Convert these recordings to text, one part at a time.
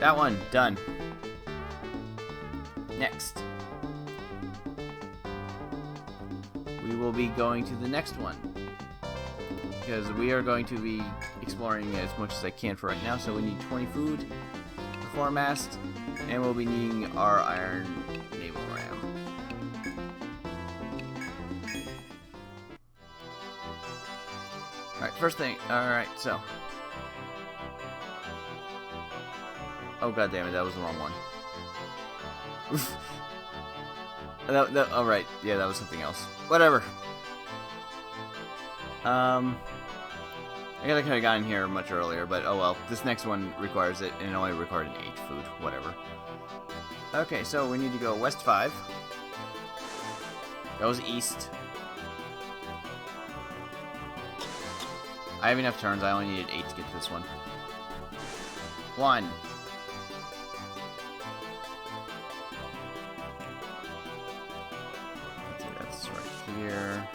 That one, done. Next. We will be going to the next one. Because we are going to be exploring as much as I can for right now, so we need 20 food, the foremast, and we'll be needing our iron naval ram. Alright, first thing, alright, so. Oh god damn it, that was the wrong one. Alright, yeah, that was something else. Whatever. I could have gotten here much earlier, but oh well. This next one requires it, and it only required an 8 food. Whatever. Okay, so we need to go west 5. That was east. I have enough turns. I only needed 8 to get to this one. 1. Let's see, that's right here.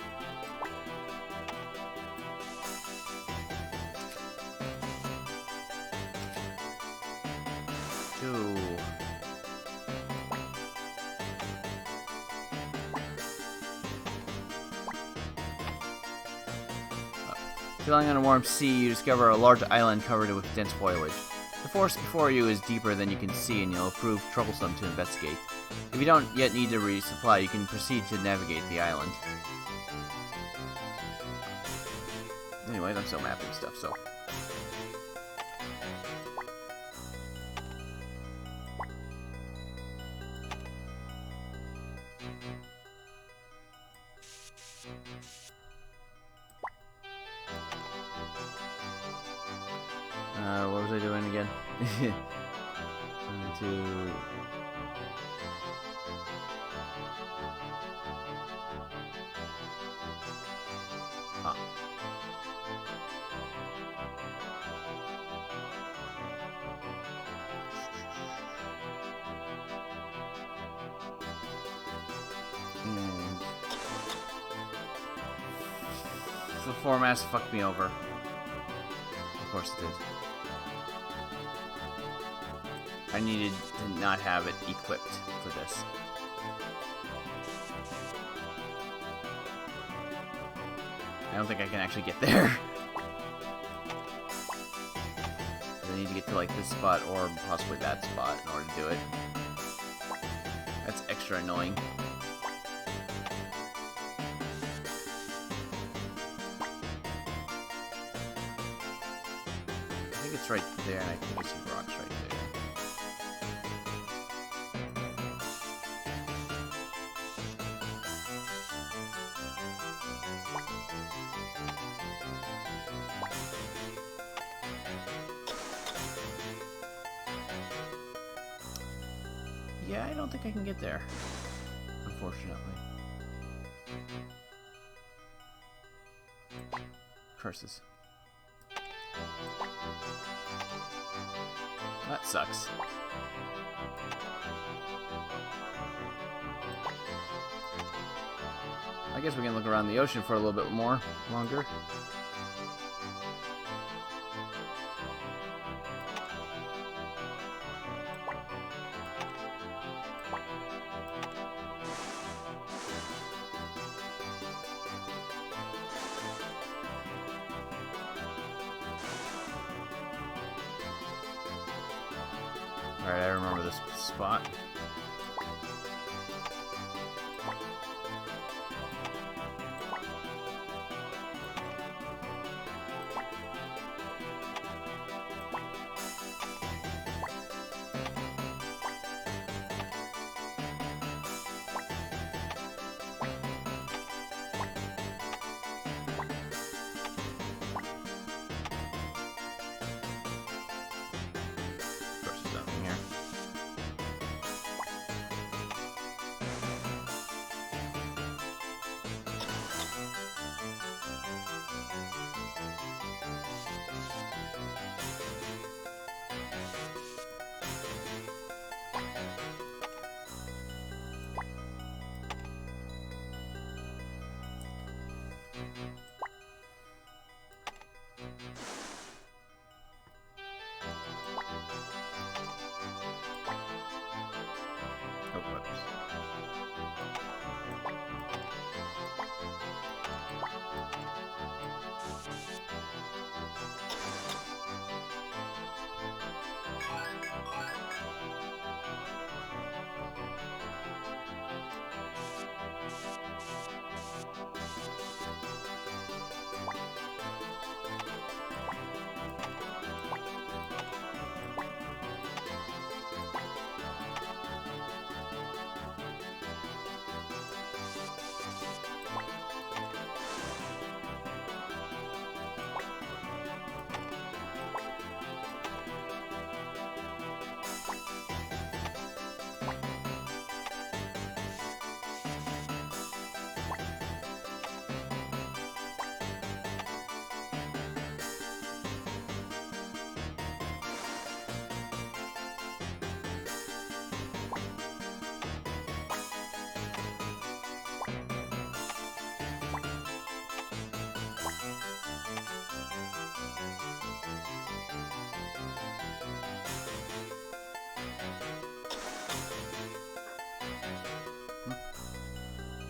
2. Sailing on a warm sea, you discover a large island covered with dense foliage. The forest before you is deeper than you can see, and it'll prove troublesome to investigate. If you don't yet need to resupply, you can proceed to navigate the island. Anyways, I'm still mapping stuff, so... what was I doing again? 1, 2... Ah. And... the foremast fucked me over. Of course it did. I needed to not have it equipped for this. I don't think I can actually get there. I need to get to like this spot or possibly that spot in order to do it. That's extra annoying. I think it's right there, and I think I see rocks right there. Yeah, I don't think I can get there, unfortunately. Curses. That sucks. I guess we can look around the ocean for a little bit longer. Alright, I remember this spot.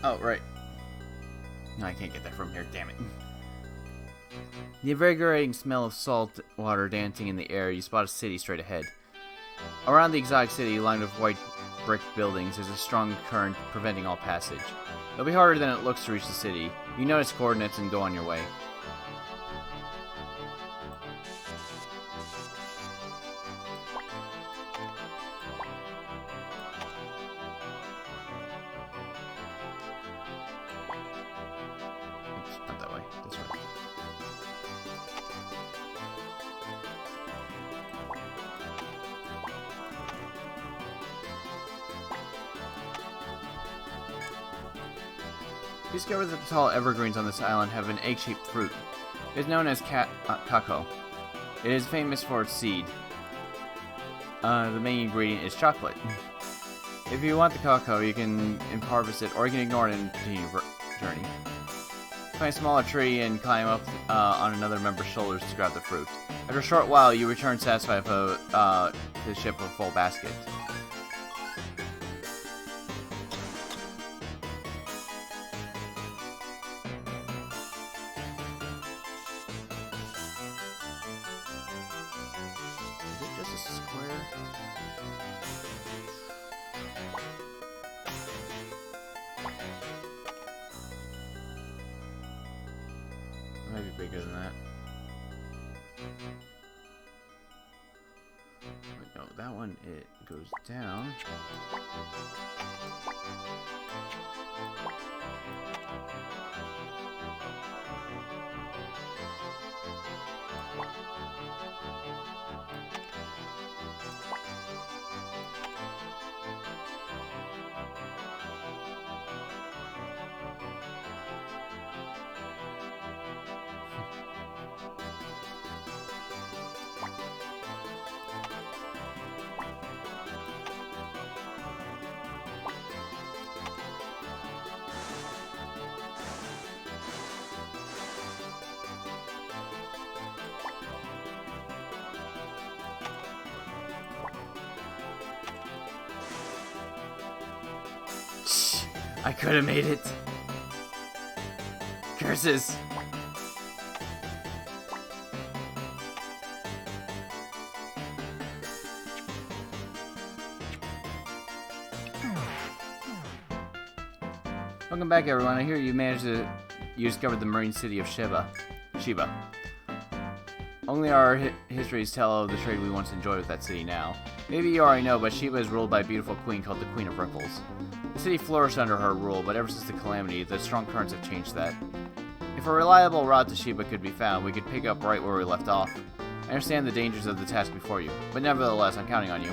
Oh, right. No, I can't get that from here, damn it. The invigorating smell of salt water dancing in the air, you spot a city straight ahead. Around the exotic city, lined with white brick buildings, there's a strong current preventing all passage. It'll be harder than it looks to reach the city. You notice coordinates and go on your way. Oops, not that way. This way. You discover that the tall evergreens on this island have an egg-shaped fruit. It is known as kako. It is famous for its seed. The main ingredient is chocolate. If you want the kako, you can harvest it, or you can ignore it and continue your journey. Find a smaller tree and climb up on another member's shoulders to grab the fruit. After a short while, you return satisfied to the ship with a full basket. Maybe bigger than that. Wait, no, that one, it goes down. I could have made it. Curses. Welcome back, everyone. I hear you discovered the marine city of Shiba. Only our histories tell of the trade we once enjoyed with that city now. Maybe you already know, but Shiba is ruled by a beautiful queen called the Queen of Ripples. The city flourished under her rule, but ever since the calamity, the strong currents have changed that. If a reliable route to Shiba could be found, we could pick up right where we left off. I understand the dangers of the task before you, but nevertheless, I'm counting on you.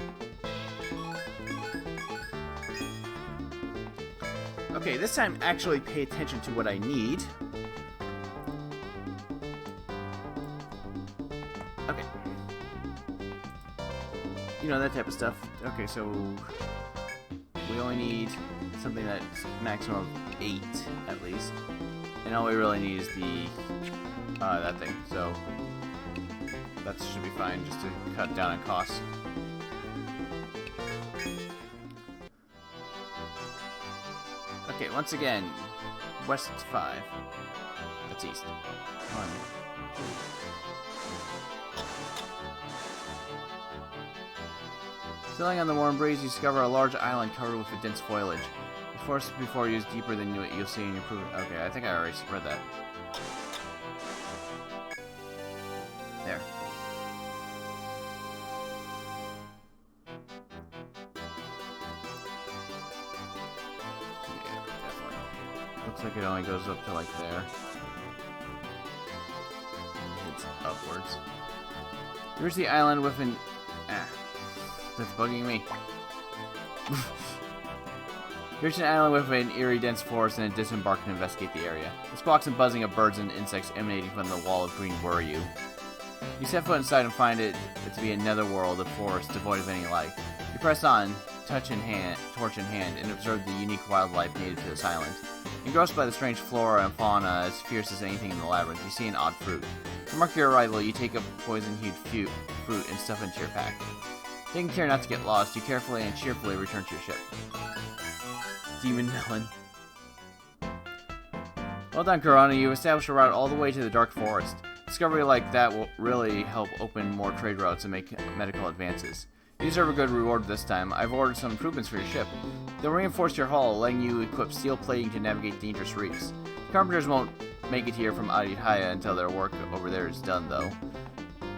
Okay, this time actually pay attention to what I need. Okay. You know, that type of stuff. Okay, so we only need something that's maximum of 8, at least. And all we really need is the, that thing. So, that should be fine, just to cut down on costs. Okay, once again, west 5. That's east. 1, 2. Sailing on the warm breeze, you discover a large island covered with dense foliage. The forest before you is deeper than you'll see in your proof. Okay, I think I already read that. There. Yeah, definitely. Looks like it only goes up to like there. And it's upwards. Here's the island with an... That's bugging me. Here's an island with an eerie dense forest and a disembark to investigate the area. The squawks and buzzing of birds and insects emanating from the wall of green worry you. You set foot inside and find it to be another world of forest devoid of any life. You press on, torch in hand, and observe the unique wildlife native to this island. Engrossed by the strange flora and fauna as fierce as anything in the labyrinth, you see an odd fruit. To mark your arrival, you take a poison-hued fruit and stuff it into your pack. Taking care not to get lost, you carefully and cheerfully return to your ship. Demon Melon. Well done, Corona. You established a route all the way to the Dark Forest. Discovery like that will really help open more trade routes and make medical advances. You deserve a good reward this time. I've ordered some improvements for your ship. They'll reinforce your hull, letting you equip steel plating to navigate dangerous reefs. Carpenters won't make it here from Adihaya until their work over there is done, though.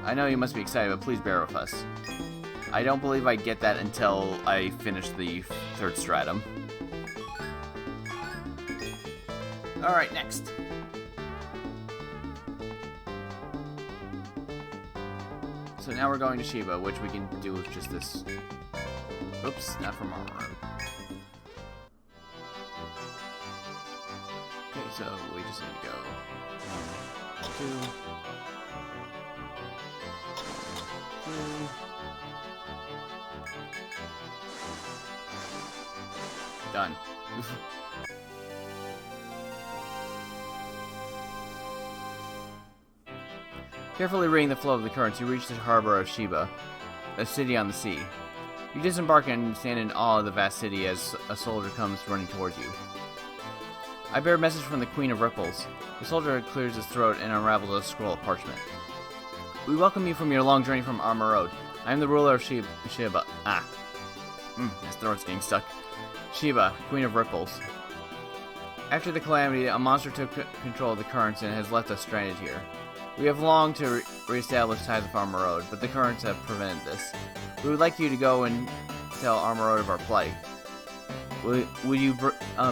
I know you must be excited, but please bear with us. I don't believe I get that until I finish the 3rd stratum. Alright, next. So now we're going to Shiba, which we can do with just this. Oops, not from Armor Road. Okay, so we just need to go 1, 2, 3. Done. Carefully reading the flow of the currents, you reach the harbor of Shiba, a city on the sea. You disembark and stand in awe of the vast city as a soldier comes running towards you. I bear a message from the Queen of Ripples. The soldier clears his throat and unravels a scroll of parchment. We welcome you from your long journey from Armor Road. I am the ruler of Shiba. His throat's getting stuck. Shiba, Queen of Ripples. After the calamity, a monster took control of the currents and has left us stranded here. We have longed to re-establish ties with Armor Road, but the currents have prevented this. We would like you to go and tell Armor Road of our plight. Would you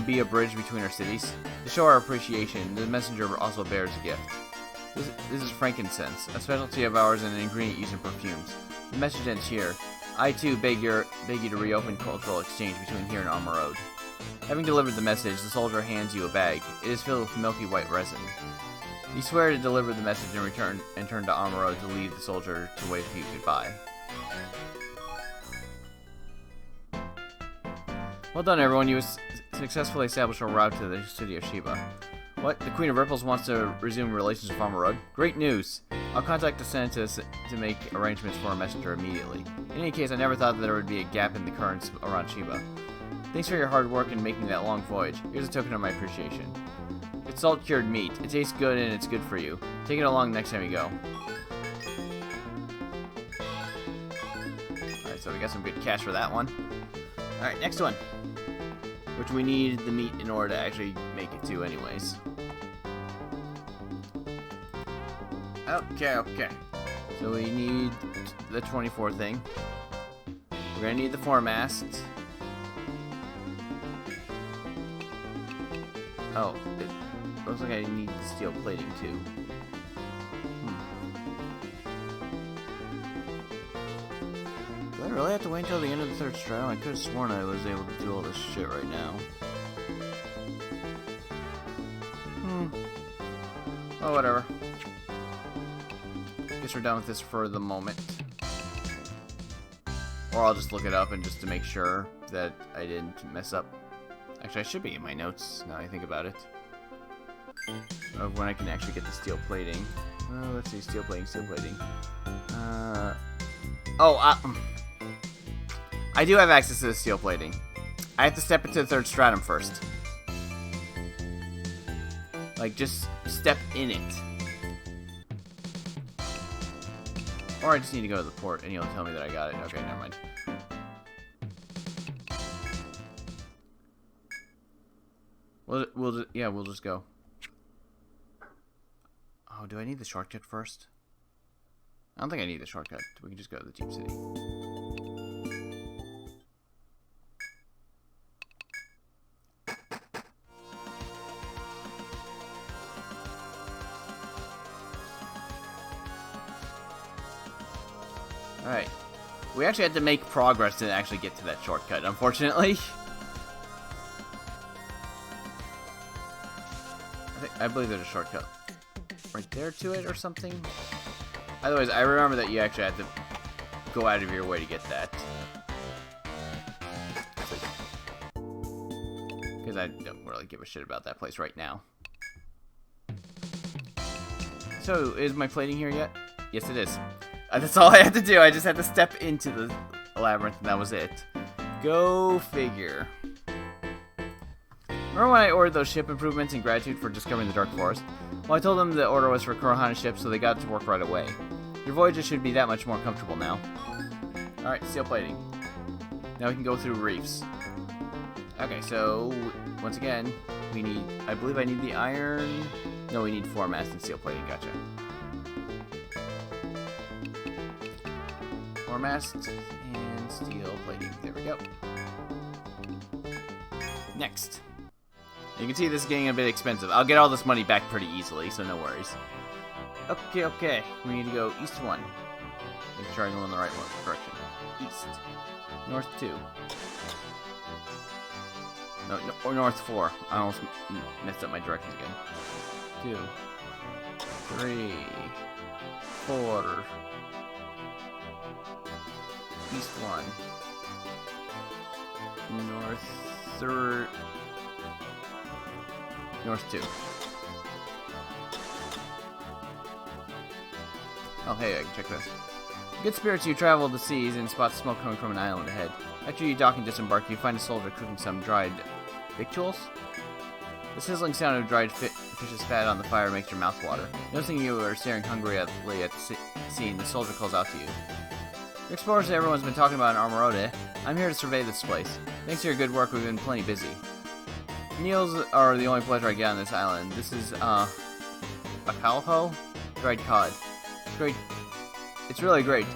be a bridge between our cities? To show our appreciation, the messenger also bears a gift. This is frankincense, a specialty of ours and an ingredient used in perfumes. The message ends here. I too beg you to reopen cultural exchange between here and Armor Road. Having delivered the message, the soldier hands you a bag. It is filled with milky white resin. You swear to deliver the message and turn to Armor Road to leave the soldier to wave you goodbye. Well done, everyone. You successfully established a route to the city of Shiba. What? The Queen of Ripples wants to resume relations with Armor Road? Great news! I'll contact the Senate to make arrangements for a messenger immediately. In any case, I never thought that there would be a gap in the currents around Shiba. Thanks for your hard work in making that long voyage. Here's a token of my appreciation. It's salt-cured meat. It tastes good and it's good for you. Take it along next time you go. Alright, so we got some good cash for that one. Alright, next one. Which we need the meat in order to actually make it to anyways. Okay. So we need the 24 thing. We're gonna need the foremast. Oh, it looks like I need steel plating too. Do I really have to wait until the end of the 3rd stratum? I could have sworn I was able to do all this shit right now. Oh, whatever. Guess we're done with this for the moment. Or I'll just look it up and just to make sure that I didn't mess up. Actually, I should be in my notes now I think about it. Of when I can actually get the steel plating. Let's see, steel plating. I do have access to the steel plating. I have to step into the 3rd stratum first. Like, just step in it. Or I just need to go to the port and he'll tell me that I got it. Okay, never mind. We'll just go. Oh, do I need the shortcut first? I don't think I need the shortcut. We can just go to the Deep City. Alright. We actually had to make progress to actually get to that shortcut, unfortunately. I believe there's a shortcut right there to it or something. Otherwise, I remember that you actually had to go out of your way to get that. Because I don't really give a shit about that place right now. So, is my plating here yet? Yes, it is. That's all I had to do. I just had to step into the labyrinth and that was it. Go figure. Remember when I ordered those ship improvements in gratitude for discovering the Dark Forest? Well, I told them the order was for Kurohana's ship, so they got to work right away. Your voyages should be that much more comfortable now. Alright, steel plating. Now we can go through reefs. Okay, so, once again, we need... I believe I need the iron... No, we need foremast and steel plating, gotcha. Foremast and steel plating. There we go. Next. You can see this is getting a bit expensive. I'll get all this money back pretty easily, so no worries. Okay. We need to go east 1. Make sure I go in the right direction. East. North 2. No, or north 4. I almost messed up my directions again. 2. 3. 4. East 1. North 3. North 2. Oh, hey, I can check this. Good spirits, you travel the seas and spot smoke coming from an island ahead. After you dock and disembark, you find a soldier cooking some dried victuals. The sizzling sound of dried fish's fat on the fire makes your mouth water. Noticing you are staring hungrily at the scene, the soldier calls out to you. Your explorers, everyone's been talking about in Armorode. I'm here to survey this place. Thanks to your good work, we've been plenty busy. Meals are the only pleasure I get on this island. This is, bacalhau? Dried cod. It's great. It's really great.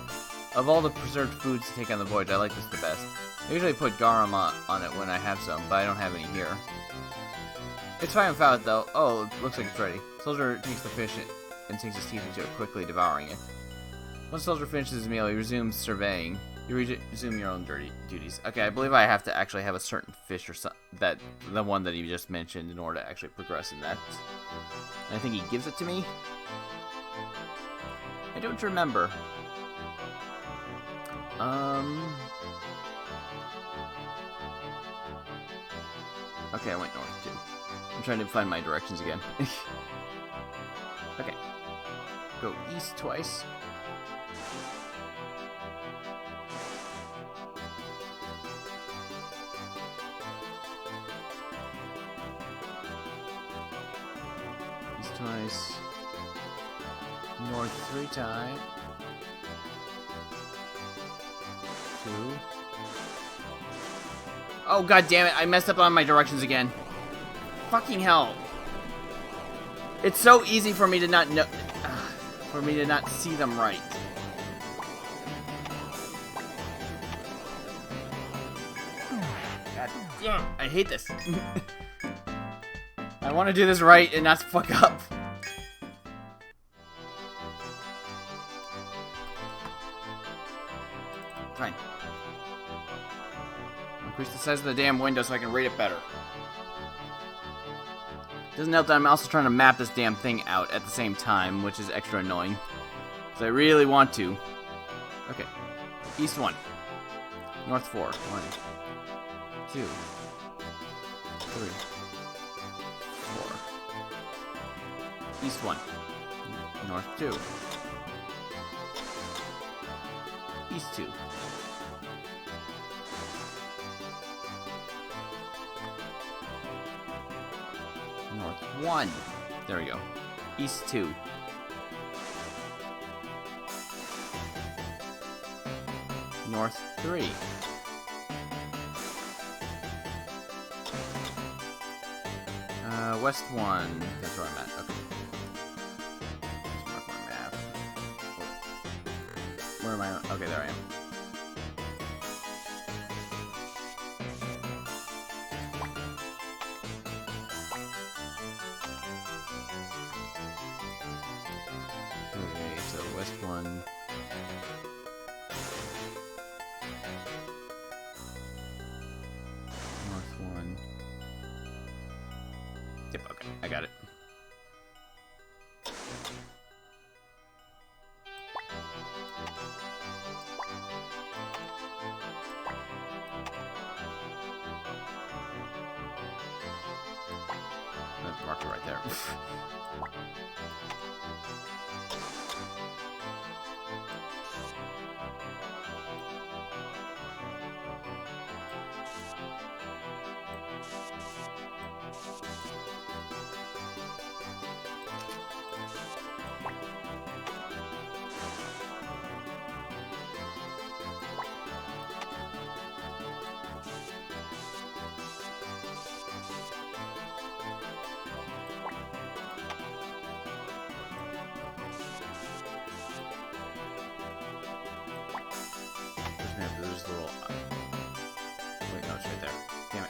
Of all the preserved foods to take on the voyage, I like this the best. I usually put garum on it when I have some, but I don't have any here. It's fine without it, though. Oh, it looks like it's ready. Soldier takes the fish and sinks his teeth into it, quickly devouring it. Once the soldier finishes his meal, he resumes surveying. You resume your own duties. Okay, I believe I have to actually have a certain fish or the one that he just mentioned in order to actually progress in that. And I think he gives it to me. I don't remember. Okay, I went north too. I'm trying to find my directions again. Okay. Go east twice. East twice. North 3 times. 2. Oh, god damn it, I messed up on my directions again. Fucking hell. It's so easy for me to not know, for me to not see them right. God damn, I hate this. I want to do this right and not fuck up. Fine. Increase the size of the damn window so I can read it better. Doesn't help that I'm also trying to map this damn thing out at the same time, which is extra annoying. So I really want to. Okay. East 1. North 4. 1, 2, 3, 4. East 1. North 2. East 2. North 1. There we go. East 2. North 3. West 1. That's where I'm at. Okay. Let's mark my map. Oh. Where am I? Okay, there I am. Okay, so West 1. North 1. Yep, okay, I got it. That's marked right there. looking at this little... wait, no, it's right there. Damn it.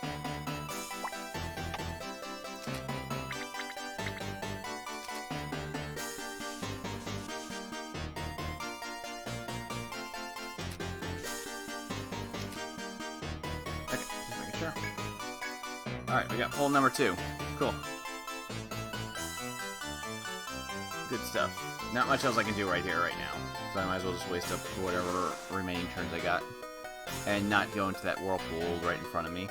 Okay, just making sure. Alright, we got pull number 2. Cool. Good stuff. Not much else I can do right here, right now. So I might as well just waste up whatever remaining turns I got. And not go into that whirlpool right in front of me.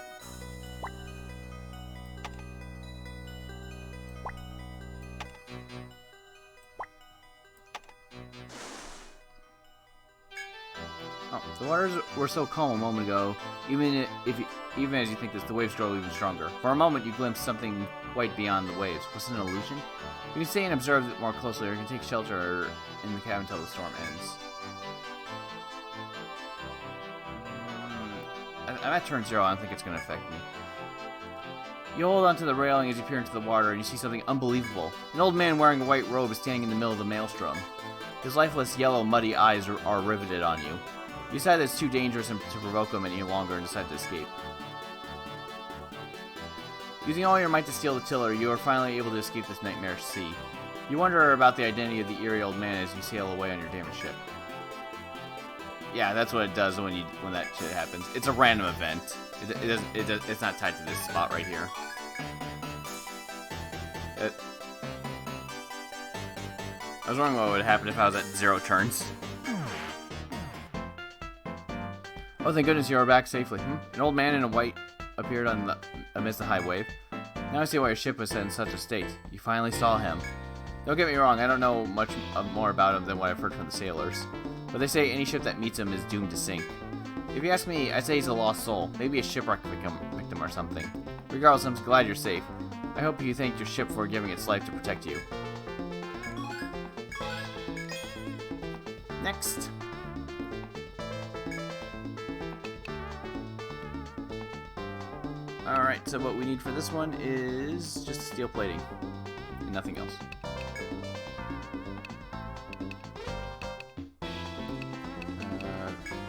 Oh, the waters were so calm a moment ago, even as you think this, the waves grow even stronger. For a moment, you glimpse something white beyond the waves. Was it an illusion? You can stay and observe it more closely, or you can take shelter in the cabin until the storm ends. I'm at turn 0. I don't think it's going to affect me. You hold onto the railing as you peer into the water, and you see something unbelievable. An old man wearing a white robe is standing in the middle of the maelstrom. His lifeless, yellow, muddy eyes are riveted on you. You decide that it's too dangerous to provoke him any longer and decide to escape. Using all your might to steal the tiller, you are finally able to escape this nightmarish sea. You wonder about the identity of the eerie old man as you sail away on your damaged ship. Yeah, that's what it does when that shit happens. It's a random event. It's not tied to this spot right here. I was wondering what would happen if I was at 0 turns. Oh, thank goodness you are back safely. An old man in a white appeared amidst the high wave. Now I see why your ship was in such a state. You finally saw him. Don't get me wrong, I don't know much more about him than what I've heard from the sailors. But they say any ship that meets him is doomed to sink. If you ask me, I'd say he's a lost soul. Maybe a shipwreck victim or something. Regardless, I'm glad you're safe. I hope you thanked your ship for giving its life to protect you. Next. Alright, so what we need for this one is just steel plating. And nothing else.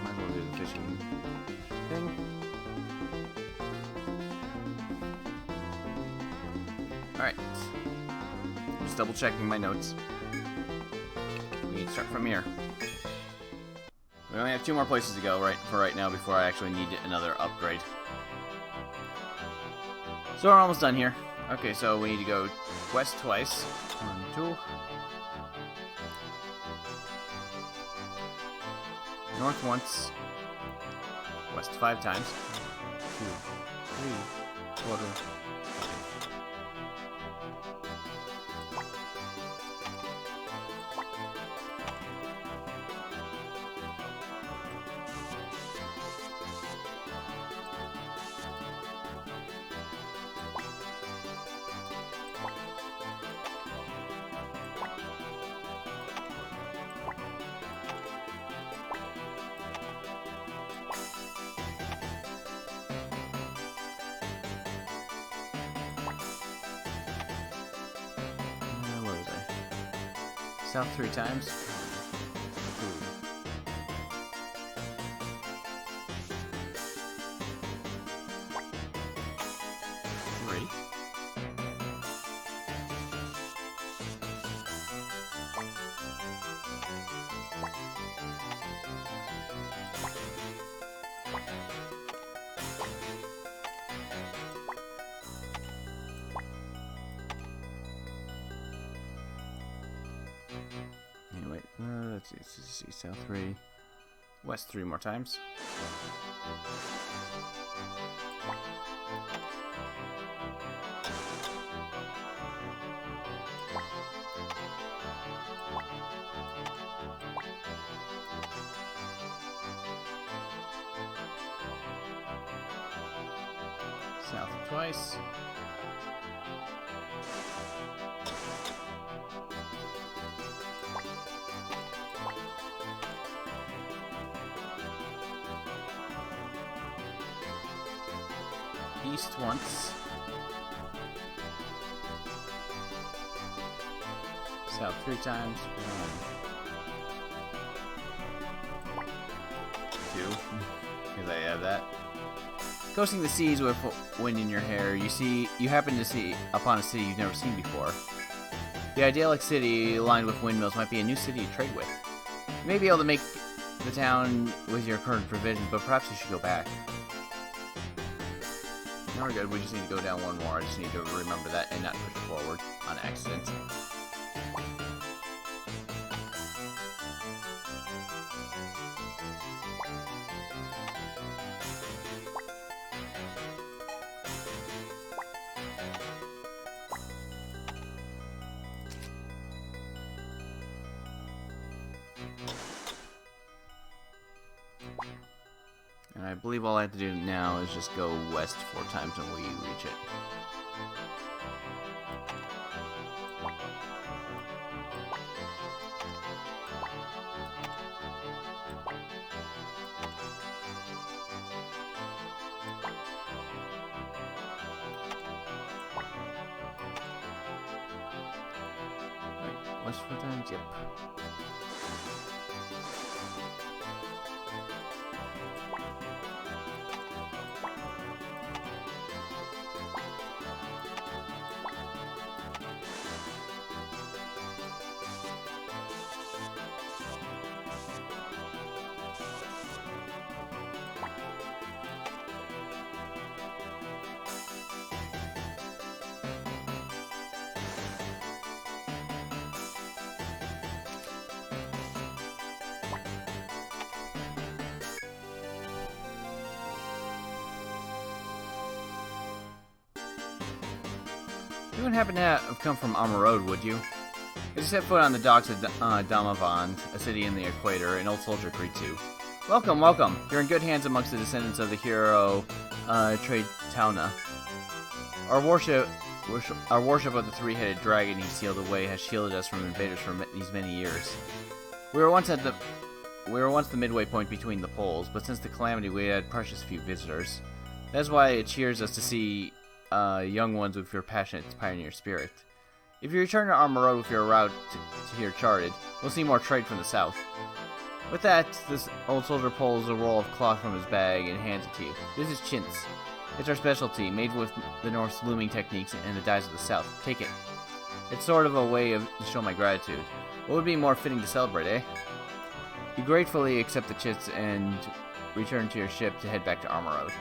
Might as well do the fishing thing. Alright. Just double checking my notes. We need to start from here. We only have 2 more places to go right now before I actually need another upgrade. So we're almost done here. Okay, so we need to go west twice. 1, 2. North once. West 5 times. 2, 3, 4. South 3 times. 2. 3. Anyway, let's see. South 3. West 3 more times. South twice. East once. South 3 times. 1, 2. too, because I have that. Coasting the seas with wind in your hair, you happen to see upon a city you've never seen before. The idyllic city lined with windmills might be a new city to trade with. You may be able to make the town with your current provisions, but perhaps you should go back. Now we're good, we just need to go down one more. I just need to remember that and not push it forward on accident. And I believe all I have to do now is just go west 4 times and we reach it. Wait, west 4 times? Yep. You wouldn't happen to have come from Armor Road, would you? As you set foot on the docks of Damavand, a city in the equator, an old soldier greets you. Welcome, welcome. You're in good hands amongst the descendants of the hero Tauna. Our worship of the three-headed dragon he sealed away has shielded us from invaders for these many years. We were once the midway point between the poles, but since the calamity we had precious few visitors. That's why it cheers us to see young ones with your passionate pioneer spirit. If you return to Armor Road with your route to here charted, we'll see more trade from the south. With that, this old soldier pulls a roll of cloth from his bag and hands it to you. This is chintz. It's our specialty, made with the North's looming techniques and the dyes of the south. Take it. It's sort of a way to show my gratitude. What would be more fitting to celebrate, eh? You gratefully accept the chintz and return to your ship to head back to Armor Road.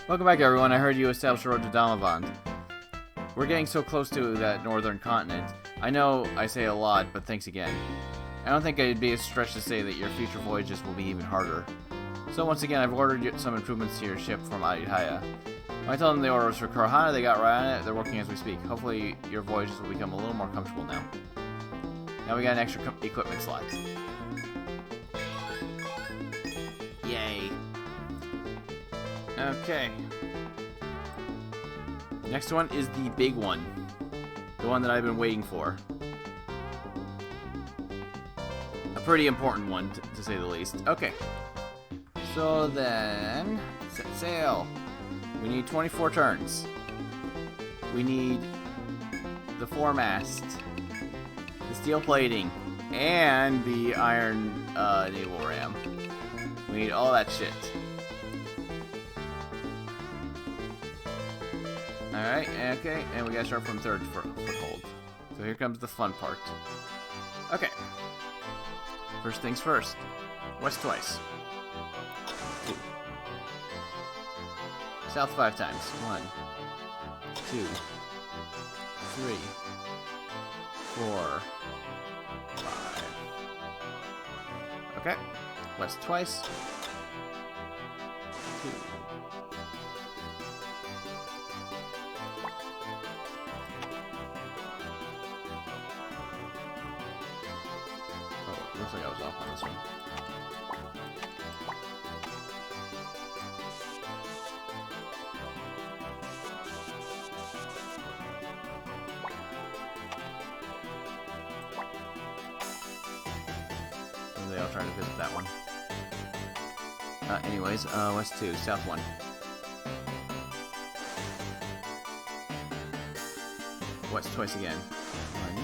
Welcome back, everyone. I heard you established a road to Damavand. We're getting so close to that northern continent. I know I say a lot, but thanks again. I don't think it'd be a stretch to say that your future voyages will be even harder. So once again, I've ordered some improvements to your ship from Aditya. When I told them the order was for Kurahana, they got right on it. They're working as we speak. Hopefully your voyages will become a little more comfortable now. Now we got an extra equipment slot. Yay. Okay. Next one is the big one. The one that I've been waiting for. A pretty important one, to say the least. Okay. So then, set sail. We need 24 turns. We need the foremast, the steel plating, and the iron naval ram. We need all that shit. Alright, okay, and we gotta start from third foothold. So here comes the fun part. Okay. First things first. West twice. 2. South 5 times. 1, 2, 3, 4, 5. Okay. West twice. 2. Looks like I was off on this one. So they all trying to visit that one. Anyways, west 2, south 1. West twice again. 1,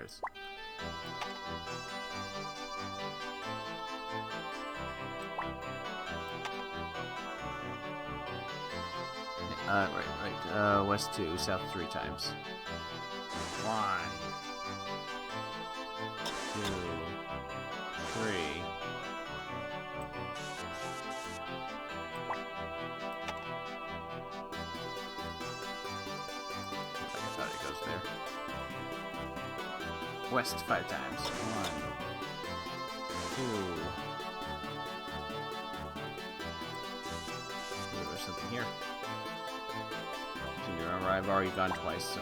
is. Right. West 2, south 3 times. 1, 2, 3. I thought it goes there. West 5 times. 1, 2. Ooh, there's something here. Remember, I've already gone twice, so.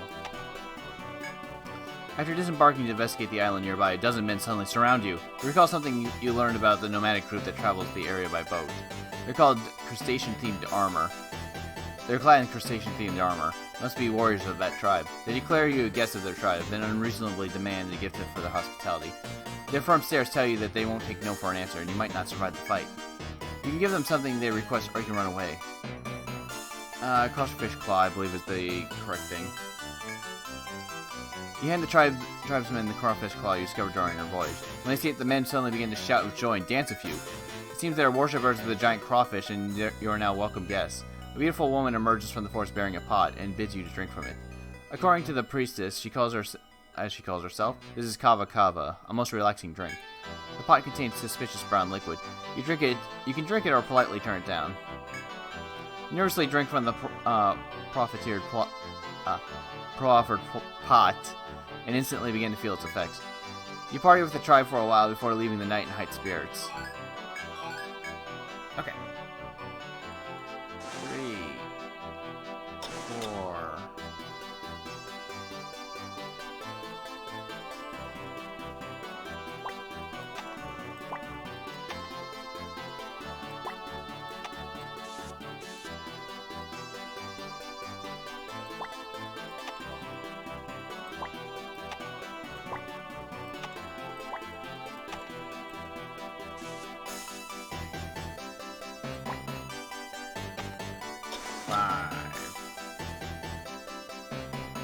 After disembarking to investigate the island nearby, a dozen men suddenly surround you. You recall something you learned about the nomadic group that travels the area by boat. They're called crustacean-themed armor. They're clad in crustacean-themed armor. Must be warriors of that tribe. They declare you a guest of their tribe, then unreasonably demand a gift for their hospitality. Their firm stares tell you that they won't take no for an answer, and you might not survive the fight. You can give them something they request, or you can run away. Crossfish claw, I believe, is the correct thing. You hand the tribesmen the crawfish claw you discovered during your voyage. When they see it, the men suddenly begin to shout with joy and dance with you. It seems they are worshippers of the giant crawfish, and you are now welcome guests. A beautiful woman emerges from the forest bearing a pot and bids you to drink from it. According to the priestess, as she calls herself, this is kava kava, a most relaxing drink. The pot contains suspicious brown liquid. You can drink it or politely turn it down. You nervously drink from the proffered pot and instantly begin to feel its effects. You party with the tribe for a while before leaving the night in height spirits. Okay. 3, 4.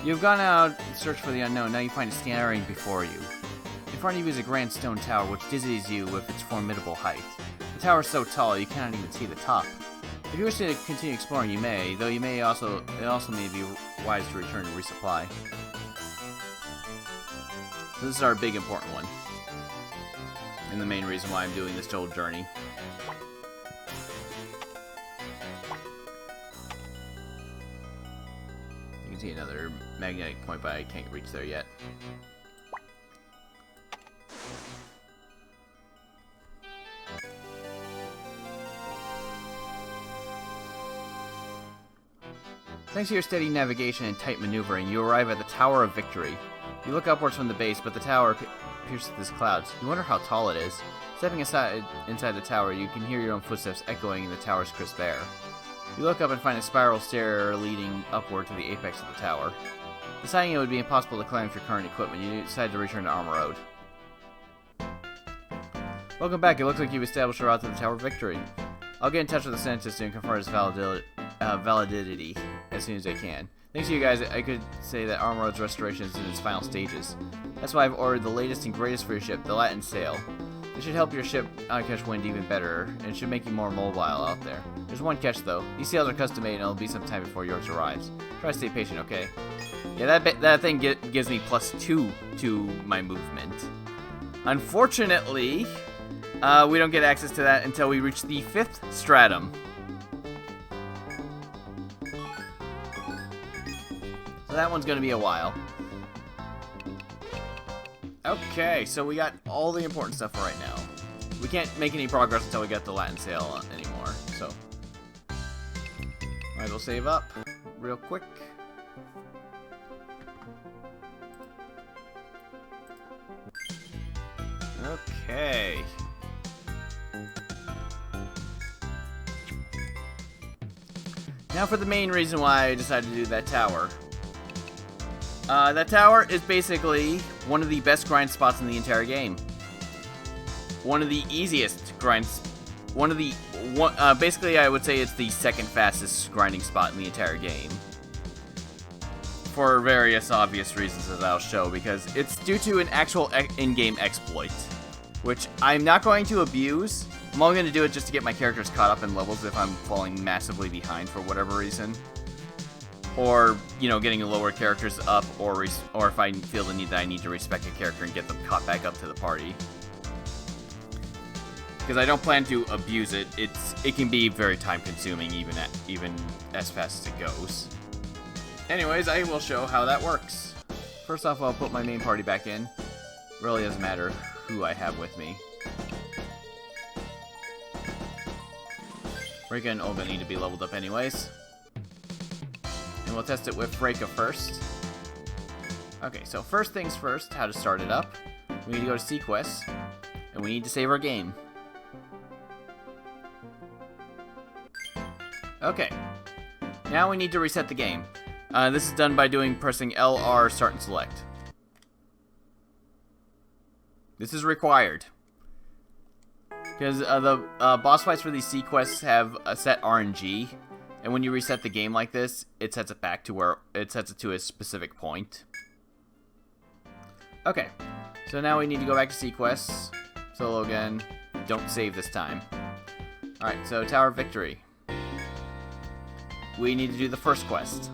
You've gone out in search for the unknown. Now you find it staring before you. In front of you is a grand stone tower which dizzies you with its formidable height. The tower is so tall you cannot even see the top. If you wish to continue exploring, you may, though it may also may be wise to return to resupply. So this is our big important one, and the main reason why I'm doing this whole journey. You can see another magnetic point, but I can't reach there yet. Thanks to your steady navigation and tight maneuvering, you arrive at the Tower of Victory. You look upwards from the base, but the tower pierces the clouds. You wonder how tall it is. Stepping inside the tower, you can hear your own footsteps echoing in the tower's crisp air. You look up and find a spiral stair leading upward to the apex of the tower. Deciding it would be impossible to climb with your current equipment, you decide to return to Armor Road. Welcome back. It looks like you've established a route to the Tower of Victory. I'll get in touch with the scientist and confirm its validity as soon as I can. Thanks to you guys, I could say that Armor Road's restoration is in its final stages. That's why I've ordered the latest and greatest for your ship, the Latin Sail. It should help your ship catch wind even better, and should make you more mobile out there. There's one catch though. These sails are custom made and it'll be some time before yours arrives. Try to stay patient, okay? Yeah, that thing gives me +2 to my movement. Unfortunately, we don't get access to that until we reach the 5th stratum. So that one's gonna be a while. Okay, so we got all the important stuff right now. We can't make any progress until we get the Latin Sail anymore, so. Alright, we'll save up real quick. Okay. Now for the main reason why I decided to do that tower. That tower is basically one of the best grind spots in the entire game. One of the easiest grinds. Basically, I would say it's the second fastest grinding spot in the entire game. for various obvious reasons that I'll show, because it's due to an actual in-game exploit, which I'm not going to abuse. I'm only going to do it just to get my characters caught up in levels if I'm falling massively behind for whatever reason. Or, you know, getting lower characters up, or if I feel the need that I need to respec a character and get them caught back up to the party. Because I don't plan to abuse it. It can be very time-consuming, even as fast as it goes. Anyways, I will show how that works. First off, I'll put my main party back in. Really doesn't matter who I have with me. Reika and Olga need to be leveled up anyways. And we'll test it with Reika first. Okay, so first things first, how to start it up. We need to go to Sequest, and we need to save our game. Okay, now we need to reset the game. This is done by pressing L+R+Start+Select. This is required. Because the boss fights for these Sequests have a set RNG, and when you reset the game like this, it sets it back to where it sets it to a specific point. Okay, so now we need to go back to Sequests, solo again, don't save this time. Alright, so Tower of Victory. We need to do the first quest.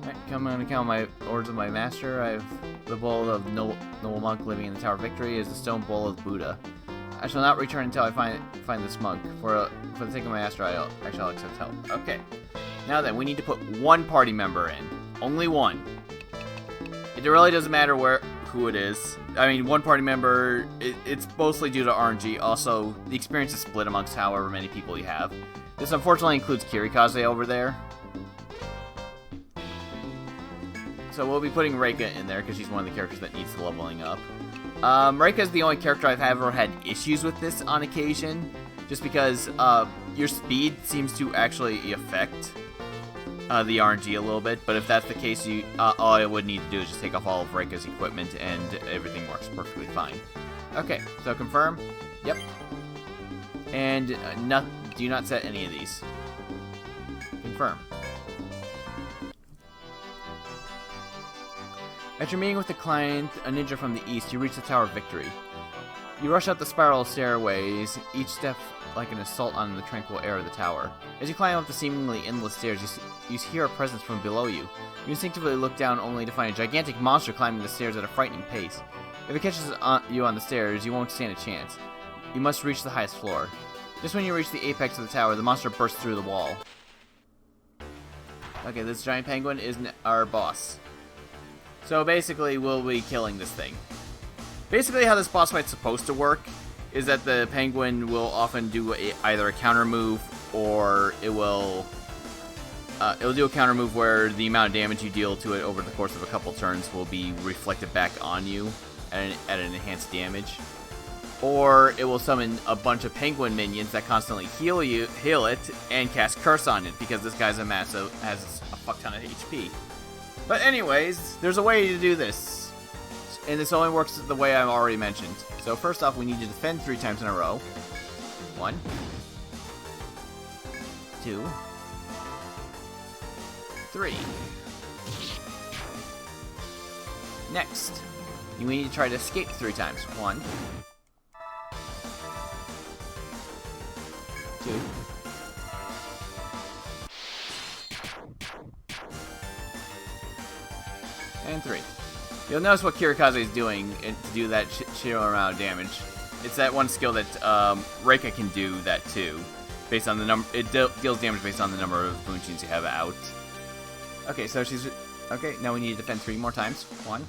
Alright, come on account of my orders of my master. I have the bowl of noble monk living in the Tower of Victory is the stone bowl of Buddha. I shall not return until I find this monk. For the sake of my master, I shall accept help. Okay. Now then, we need to put one party member in. Only one. It really doesn't matter who it is. I mean, one party member, it's mostly due to RNG. Also, the experience is split amongst however many people you have. This unfortunately includes Kirikaze over there. So we'll be putting Reika in there because she's one of the characters that needs the leveling up. Reika is the only character I've ever had issues with this on occasion. Just because your speed seems to actually affect the RNG a little bit. But if that's the case, all I would need to do is just take off all of Reika's equipment and everything works perfectly fine. Okay, so confirm. Yep. And do not set any of these. Confirm. After meeting with the client, a ninja from the east, you reach the Tower of Victory. You rush up the spiral stairways, each step like an assault on the tranquil air of the tower. As you climb up the seemingly endless stairs, you hear a presence from below you. You instinctively look down only to find a gigantic monster climbing the stairs at a frightening pace. If it catches you on the stairs, you won't stand a chance. You must reach the highest floor. Just when you reach the apex of the tower, the monster bursts through the wall. Okay, this giant penguin is our boss. So basically, we'll be killing this thing. Basically, how this boss fight's supposed to work is that the penguin will often do either a counter move, or it'll do a counter move where the amount of damage you deal to it over the course of a couple turns will be reflected back on you at an enhanced damage. Or it will summon a bunch of penguin minions that constantly heal it, and cast Curse on it, because this guy's has a fuck ton of HP. But anyways, there's a way to do this. And this only works the way I've already mentioned. So first off, we need to defend 3 times in a row. 1, 2, 3. Next, we need to try to escape 3 times. 1, 2, and 3. You'll notice what Kirikaze is doing to do that sheer amount of damage. It's that one skill that Reika can do that too, based on the number. It deals damage based on the number of Boonshins you have out. Okay, so she's okay. Now we need to defend 3 more times. 1,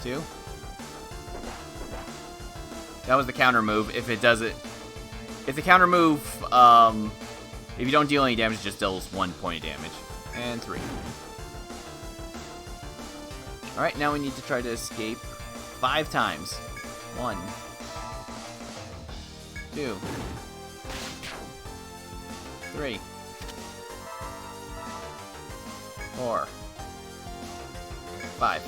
2. That was the counter move. If the counter move, if you don't deal any damage, it just deals 1 point of damage. And 3. Alright, now we need to try to escape 5 times. 1, 2, 3, 4, 5.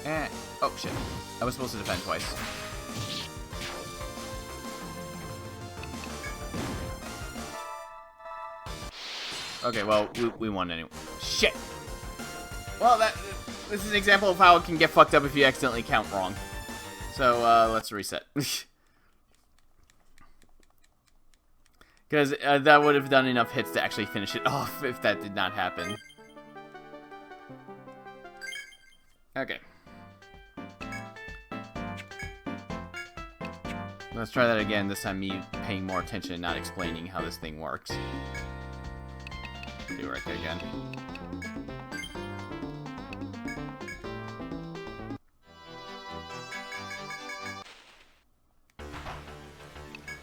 And, oh shit. I was supposed to defend twice. Okay, well, we won anyway. Shit! Well, this is an example of how it can get fucked up if you accidentally count wrong. So, let's reset. Because that would have done enough hits to actually finish it off if that did not happen. Okay. Let's try that again, this time me paying more attention and not explaining how this thing works. Do it right there again.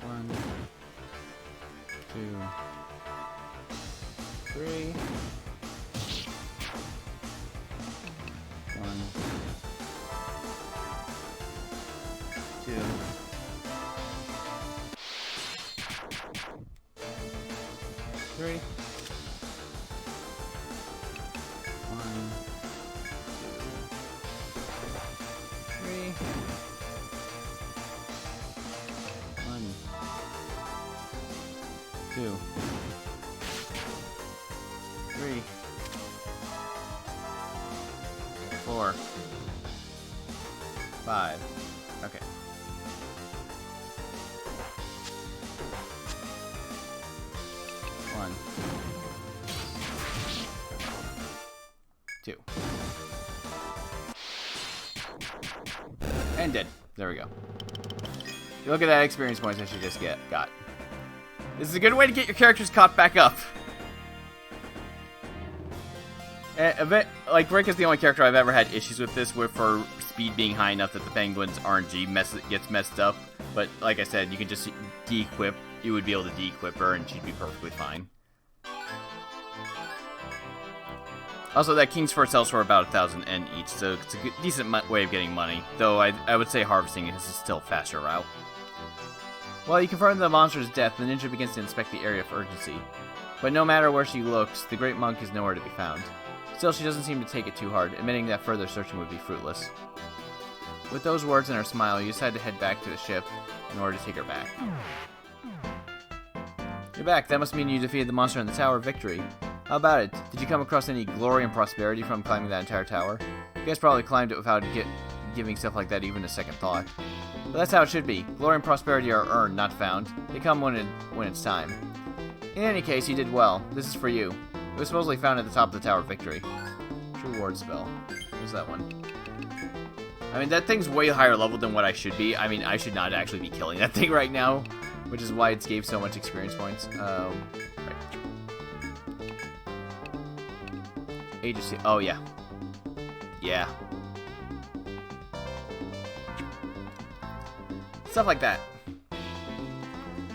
One, two, three. One, two. Three. One, two, three. One, two, three, 4, 5. Okay. One, two. And dead. There we go. Look at that experience points I should just got. This is a good way to get your characters caught back up. Like, Rick is the only character I've ever had issues with this, with for speed being high enough that the Penguin's RNG gets messed up. But, like I said, you can just de-equip. You would be able to de-equip her, and she'd be perfectly fine. Also, that King's Fur sells for about 1,000 N each, so it's a decent way of getting money. Though, I would say harvesting is still a faster route. While you confirm the monster's death, the ninja begins to inspect the area for urgency. But no matter where she looks, the Great Monk is nowhere to be found. Still, she doesn't seem to take it too hard, admitting that further searching would be fruitless. With those words and her smile, you decide to head back to the ship in order to take her back. You're back. That must mean you defeated the monster in the Tower of Victory. How about it? Did you come across any glory and prosperity from climbing that entire tower? You guys probably climbed it without giving stuff like that even a second thought. But that's how it should be. Glory and prosperity are earned, not found. They come when it's time. In any case, you did well. This is for you. It was supposedly found at the top of the Tower of Victory. True ward spell. What's that one? I mean, that thing's way higher level than what I should be. I mean, I should not actually be killing that thing right now, which is why it gave so much experience points. Right. Agency. Oh, yeah. Yeah. Stuff like that.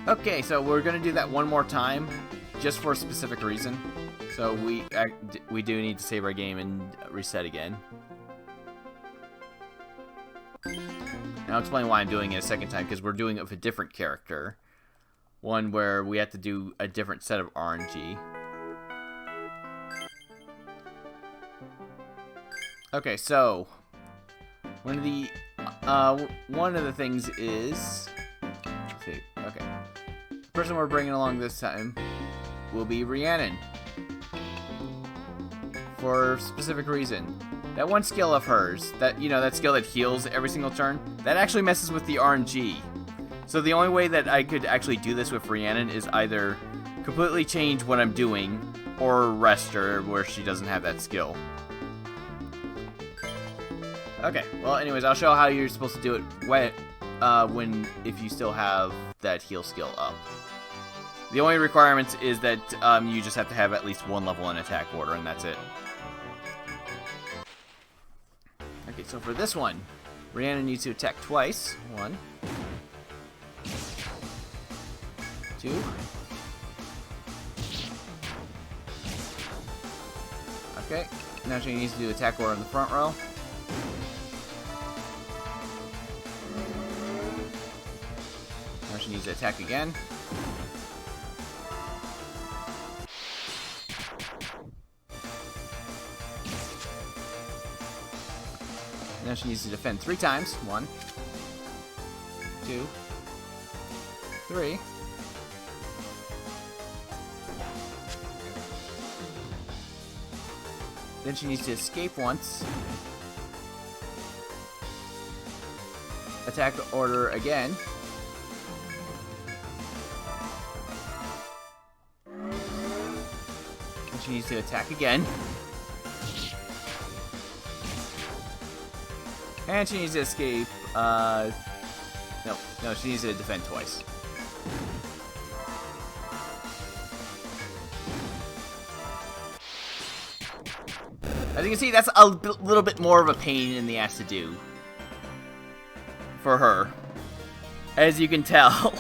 Okay, so we're gonna do that one more time, just for a specific reason. So we do need to save our game and reset again. And I'll explain why I'm doing it a second time, because we're doing it with a different character. One where we have to do a different set of RNG. Okay, so one of the things is, let's see, okay, the person we're bringing along this time will be Rhiannon, for a specific reason. That one skill of hers, that skill that heals every single turn, that actually messes with the RNG. So the only way that I could actually do this with Rhiannon is either completely change what I'm doing, or rest her where she doesn't have that skill. Okay, well, anyways, I'll show how you're supposed to do it if you still have that heal skill up. The only requirement is that you just have to have at least one level in attack order, and that's it. Okay, so for this one, Rhiannon needs to attack twice. 1, 2. Okay, now she needs to do attack order in the front row. Now she needs to attack again. Now she needs to defend 3 times. 1, 2, 3. Then she needs to escape once. Attack order again. And she needs to attack again. And she needs to escape. No, she needs to defend twice. As you can see, that's a little bit more of a pain in the ass to do. For her. As you can tell.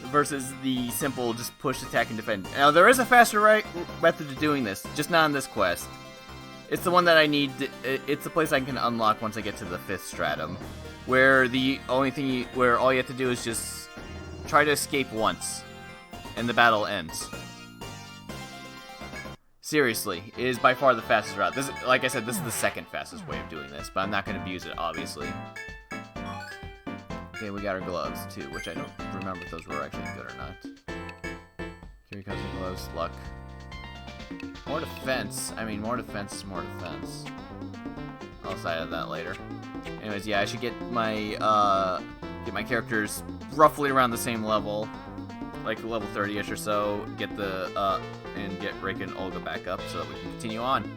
Versus the simple just push, attack, and defend. Now, there is a faster method to doing this, just not on this quest. It's the one that I need. It's the place I can unlock once I get to the 5th stratum. Where all you have to do is just try to escape once. And the battle ends. Seriously, it is by far the fastest route. This, like I said, this is the 2nd fastest way of doing this, but I'm not going to abuse it, obviously. Okay, we got our gloves, too, which I don't remember if those were actually good or not. Kirikaze gloves, luck. More defense. I mean, more defense is more defense. I'll decide on that later. Anyways, yeah, I should get my characters roughly around the same level. Like level 30-ish or so. Get the, and get Rick and Olga back up so that we can continue on.